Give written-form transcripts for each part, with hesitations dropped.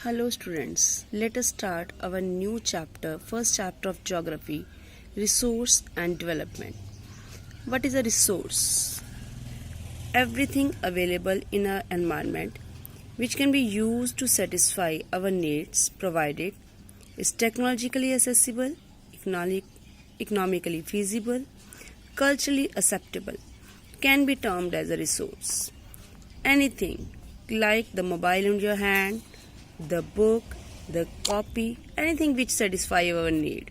Hello students, let us start our new chapter, first chapter of geography, resource and development. What is a resource? Everything available in our environment which can be used to satisfy our needs provided is technologically accessible, economically feasible, culturally acceptable, can be termed as a resource. Anything like the mobile in your hand, the book, the copy, anything which satisfy our need,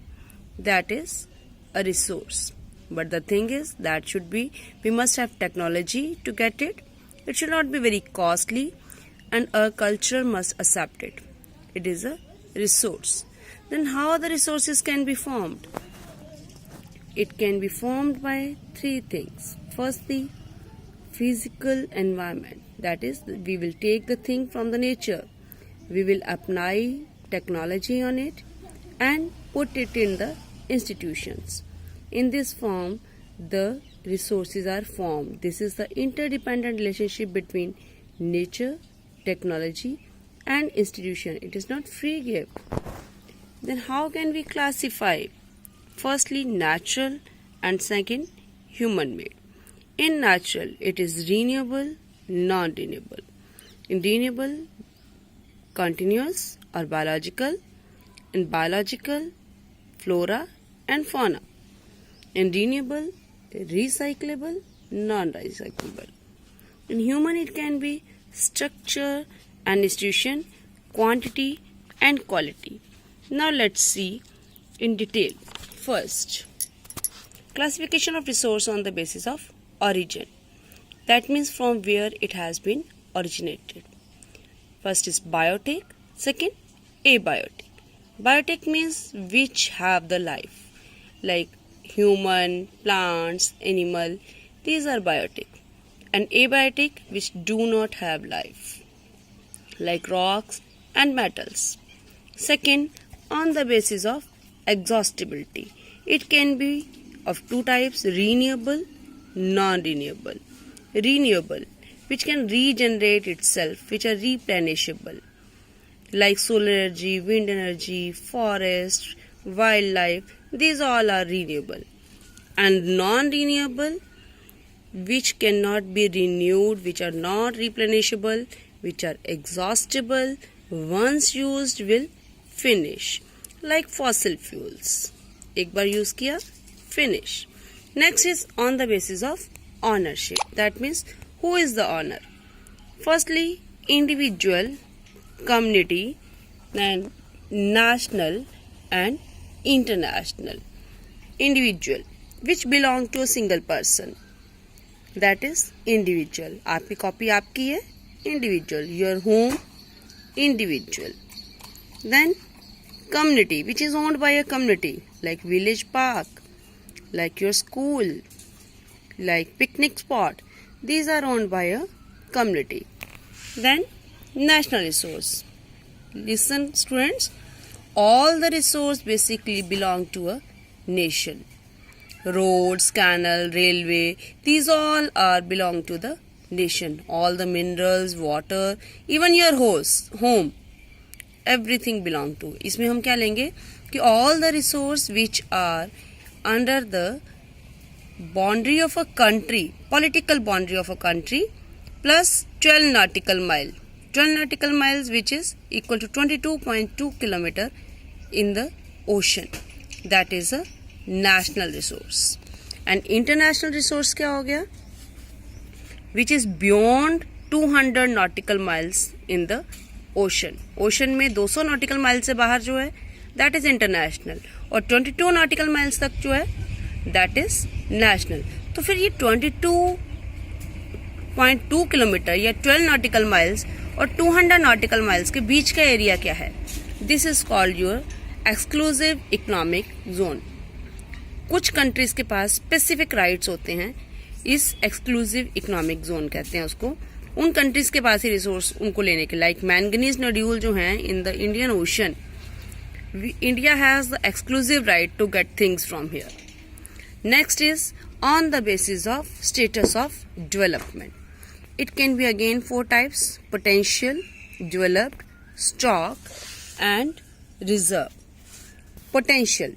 that is a resource. But the thing is that we must have technology to get it. It should not be very costly and our culture must accept it. It is a resource. Then how the resources can be formed? It can be formed by three things. Firstly, physical environment. That is, we will take the thing from the nature. We will apply technology on it and put it in the institutions. In this form, the resources are formed. This is the interdependent relationship between nature, technology and institution. It is not free gift. Then how can we classify? Firstly, natural and second, human-made. In natural, it is renewable, non-renewable. In renewable, continuous or biological. In biological, flora and fauna. In renewable, recyclable, non-recyclable. In human, it can be structure and institution, quantity and quality. Now let's see in detail. First, classification of resource on the basis of origin. That means from where it has been originated. First is biotic, second abiotic. Biotic means which have the life, like human, plants, animal, these are biotic. And abiotic which do not have life, like rocks and metals. Second, on the basis of exhaustibility. It can be of two types, renewable, non-renewable. Renewable, which can regenerate itself, which are replenishable, like solar energy, wind energy, forest, wildlife, these all are renewable. And non-renewable, which cannot be renewed, which are not replenishable, which are exhaustible, once used will finish, like fossil fuels. एक बार use किया, finish. Next is on the basis of ownership. That means who is the owner? Firstly, individual, community, then national and international. Individual, which belong to a single person. That is individual. आपकी copy आपकी है, individual. Your home, individual. Then community, which is owned by a community, like village park, like your school, like picnic spot. These are owned by a community. Then national resource. Listen students, all the resource basically belong to a nation. Roads, canal, railway, these all are belong to the nation. All the minerals, water, even your home, everything belong to. इसमें हम क्या लेंगे कि all the resource which are under the boundary of a country, political boundary of a country, plus 12 nautical mile. 12 nautical miles which is equal to 22.2 kilometer in the ocean. That is a national resource. And international resource क्या हो गया? Which is beyond 200 nautical miles in the ocean. Ocean में 200 nautical miles से बाहर जो है, that is international. और 22 nautical miles तक जो है, that is national. तो फिर ये 22.2 किलोमीटर या 12 nautical miles और 200 nautical miles के बीच का एरिया क्या है? This is called your exclusive economic zone. कुछ कंट्रीज के पास स्पेसिफिक राइट्स होते हैं, इस एक्सक्लूसिव इकोनॉमिक जोन कहते हैं उसको. उन कंट्रीज के पास ही रिसोर्स उनको लेने के, लाइक मैंगनीज नोड्यूल जो हैं in the Indian ocean, India has the exclusive right to get things from here. Next is on the basis of status of development. It can be again 4 types: potential, developed, stock, and reserve. Potential.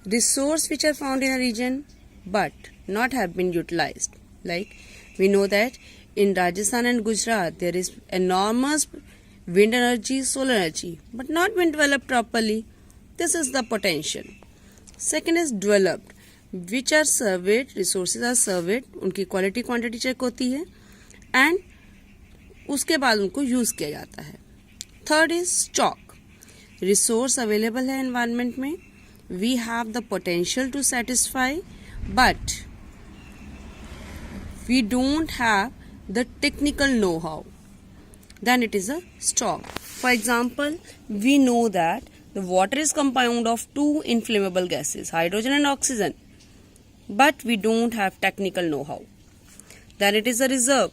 Resource which are found in a region but not have been utilized. Like we know that in Rajasthan and Gujarat there is enormous wind energy, solar energy, but not been developed properly. This is the potential. Second is developed, which are surveyed, resources are surveyed, उनकी quality quantity check होती है and उसके बाद उनको use किया जाता है. Third is stock. Resource available है एनवायरमेंट में, we have the potential to satisfy but we don't have the technical know how, then it is a stock. For example, we know that the water is compound of two inflammable gases, hydrogen and oxygen, but we don't have technical know-how. Then it is a reserve.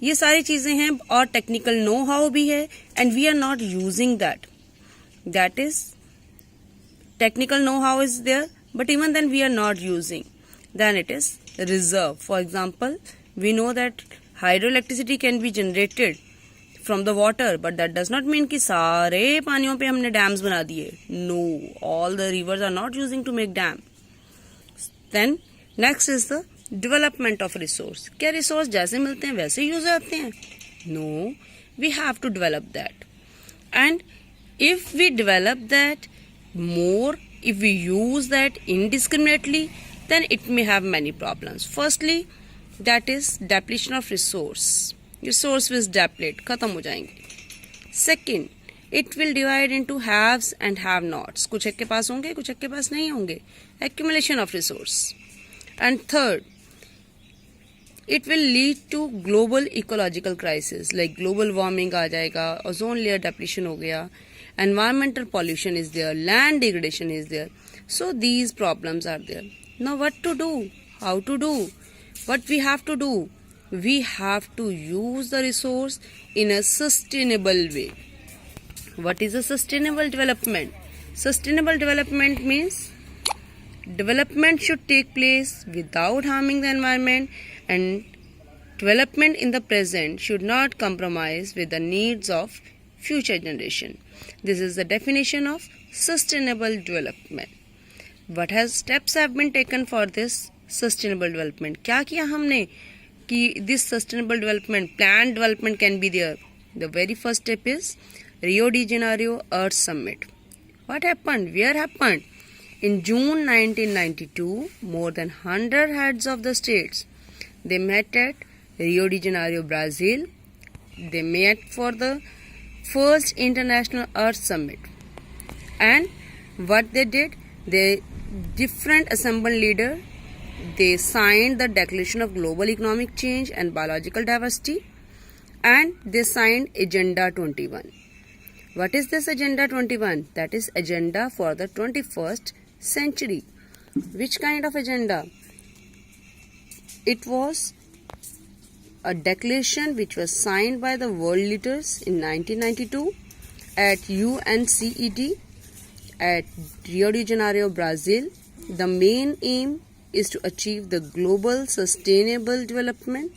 ये सारी चीजें हैं और technical know how भी है and we are not using that is technical know how is there but even then we are not using, then it is reserve. For example, we know that hydro electricity can be generated from the water, but that does not mean कि सारे पानियों पे हमने dams बना दिए. No, all the rivers are not using to make dam. Then next is the development of resource. क्या resource जैसे मिलते हैं वैसे यूज होते हैं? No, we have to develop that. And if we develop that more, if we use that indiscriminately, then it may have many problems. Firstly, that is depletion of resource. Resource will deplete, खत्म हो जाएंगे. Second, it will divide into haves and have-nots. कुछ एक के पास होंगे, कुछ एक के पास नहीं होंगे. Accumulation of resource. And third, it will lead to global ecological crisis, like global warming आ जाएगा, ozone layer depletion हो गया, environmental pollution is there, land degradation is there. So these problems are there. Now what to do? How to do? What we have to do? We have to use the resource in a sustainable way. What is a sustainable development? Sustainable development means development should take place without harming the environment, and development in the present should not compromise with the needs of future generation. This is the definition of sustainable development. What steps have been taken for this sustainable development? क्या किया हमने कि this sustainable development, planned development can be there? The very first step is Rio de Janeiro Earth Summit. What happened? Where happened? In June 1992, more than 100 heads of the states, they met at Rio de Janeiro, Brazil. They met for the first International Earth Summit. And what they did, different assembled leaders, they signed the Declaration of Global Economic Change and Biological Diversity, and they signed Agenda 21. What is this Agenda 21? That is agenda for the 21st century. Which kind of agenda? It was a declaration which was signed by the world leaders in 1992 at UNCED at Rio de Janeiro, Brazil. The main aim is to achieve the global sustainable development.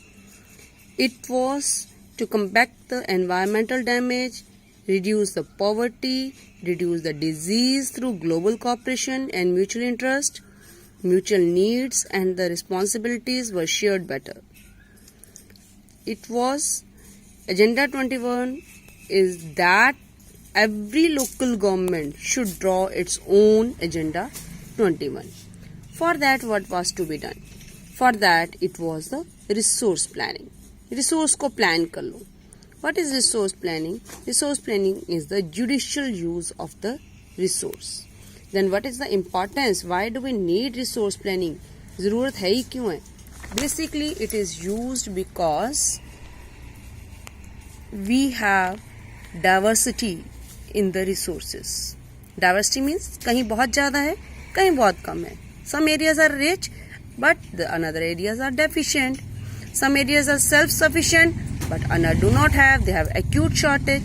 It was to combat the environmental damage, reduce the poverty, reduce the disease through global cooperation and mutual interest. Mutual needs and the responsibilities were shared better. It was Agenda 21 is that every local government should draw its own Agenda 21. For that, what was to be done? For that, it was the resource planning. Resource को plan कर लो. What is resource planning? Resource planning is the judicial use of the resource. Then what is the importance? Why do we need resource planning? ज़रूरत है ही क्यों है? Basically, it is used because we have diversity in the resources. Diversity means कहीं बहुत ज़्यादा है, कहीं बहुत कम है. Some areas are rich, but the another areas are deficient. Some areas are self-sufficient, but another do not have. They have acute shortage.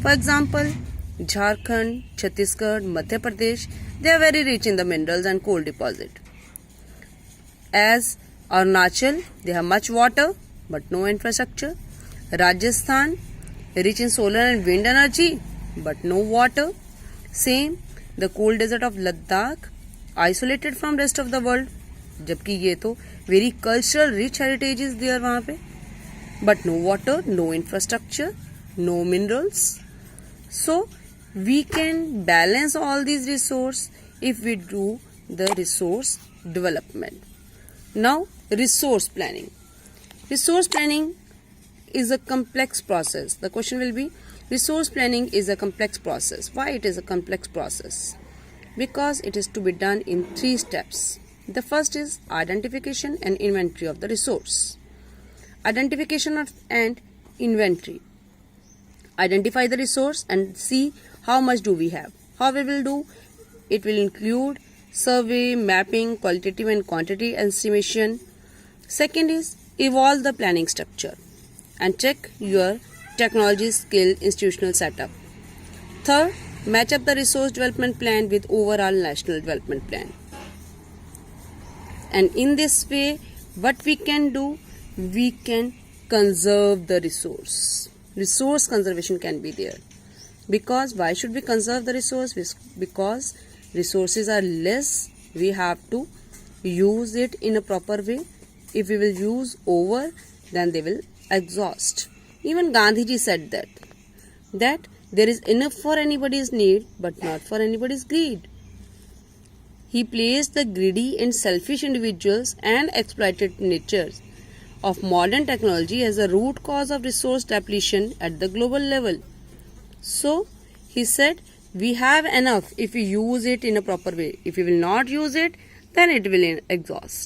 For example, Jharkhand, Chhattisgarh, Madhya Pradesh, they are very rich in the minerals and coal deposit. As Arunachal, they have much water but no infrastructure. Rajasthan, rich in solar and wind energy but no water. Same, the cold desert of Ladakh, isolated from rest of the world. जबकि ये तो very cultural rich heritage is there वहाँ पे. But no water, no infrastructure, no minerals. So we can balance all these resources if we do the resource development. Now, resource planning. Resource planning is a complex process. The question will be, resource planning is a complex process. Why it is a complex process? Because it is to be done in 3 steps. The first is identification and inventory of the resource. Identification and inventory. Identify the resource and see how much do we have. How we will do? It will include survey, mapping, qualitative and quantitative estimation. Second is evolve the planning structure and check your technology, skill, institutional setup. Third, match up the resource development plan with overall national development plan. And in this way, what we can do, we can conserve the resource. Resource conservation can be there. Because why should we conserve the resource? Because resources are less, we have to use it in a proper way. If we will use over, then they will exhaust. Even Gandhiji said that there is enough for anybody's need but not for anybody's greed. He placed the greedy and selfish individuals and exploited natures of modern technology as a root cause of resource depletion at the global level. So, he said, we have enough if we use it in a proper way. If we will not use it, then it will exhaust.